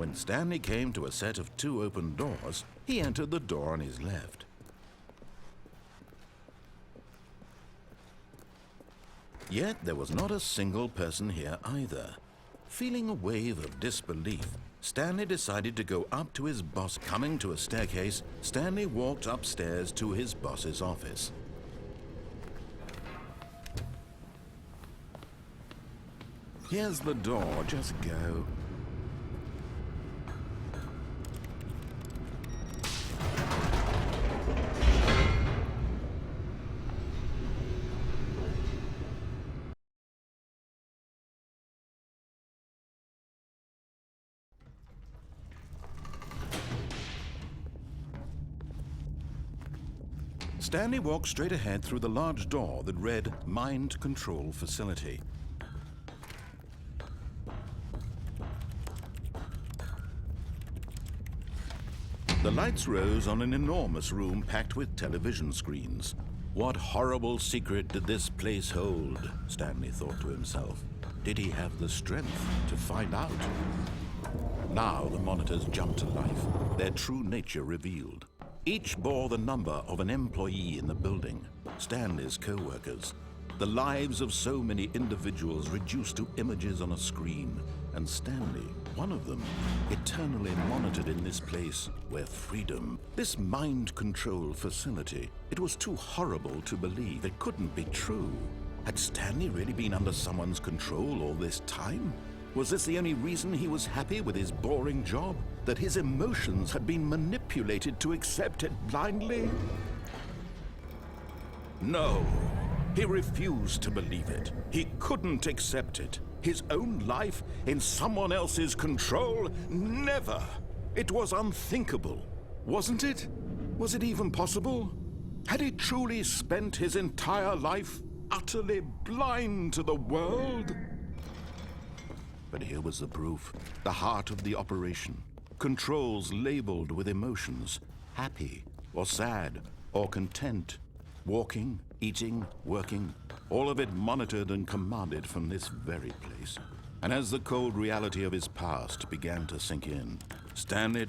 When Stanley came to a set of 2 open doors, he entered the door on his left. Yet there was not a single person here either. Feeling a wave of disbelief, Stanley decided to go up to his boss. Coming to a staircase, Stanley walked upstairs to his boss's office. Here's the door, just go. Stanley walked straight ahead through the large door that read Mind Control Facility. The lights rose on an enormous room packed with television screens. What horrible secret did this place hold? Stanley thought to himself. Did he have the strength to find out? Now the monitors jumped to life, their true nature revealed. Each bore the number of an employee in the building, Stanley's co-workers. The lives of so many individuals reduced to images on a screen, and Stanley, one of them, eternally monitored in this place where freedom, this mind control facility, it was too horrible to believe. It couldn't be true. Had Stanley really been under someone's control all this time? Was this the only reason he was happy with his boring job? That his emotions had been manipulated to accept it blindly? No, he refused to believe it. He couldn't accept it. His own life in someone else's control? Never! It was unthinkable, wasn't it? Was it even possible? Had he truly spent his entire life utterly blind to the world? But here was the proof, the heart of the operation. Controls labeled with emotions, happy or sad or content, walking, eating, working, all of it monitored and commanded from this very place. And as the cold reality of his past began to sink in, Stanley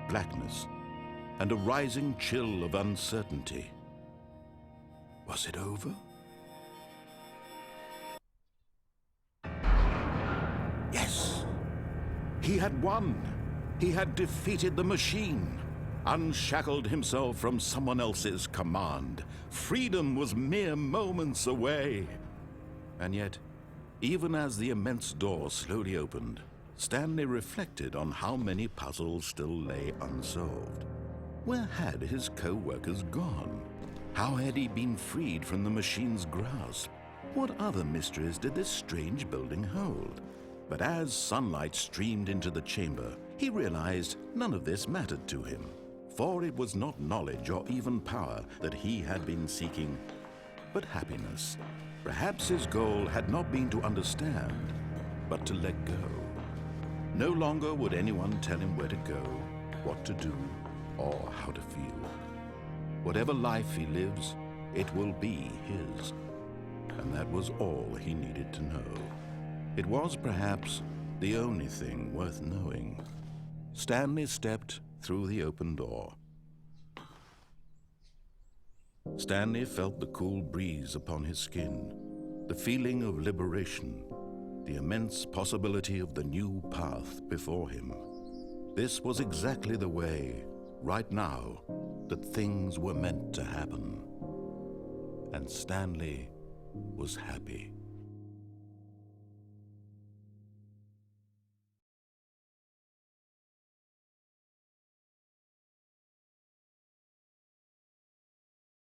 blackness and a rising chill of uncertainty. Was it over? Yes! He had won! He had defeated the machine, unshackled himself from someone else's command. Freedom was mere moments away. And yet, even as the immense door slowly opened, Stanley reflected on how many puzzles still lay unsolved. Where had his co-workers gone? How had he been freed from the machine's grasp? What other mysteries did this strange building hold? But as sunlight streamed into the chamber, he realized none of this mattered to him, for it was not knowledge or even power that he had been seeking, but happiness. Perhaps his goal had not been to understand, but to let go. No longer would anyone tell him where to go, what to do, or how to feel. Whatever life he lives, it will be his. And that was all he needed to know. It was perhaps the only thing worth knowing. Stanley stepped through the open door. Stanley felt the cool breeze upon his skin, the feeling of liberation, the immense possibility of the new path before him. This was exactly the way, right now, that things were meant to happen. And Stanley was happy.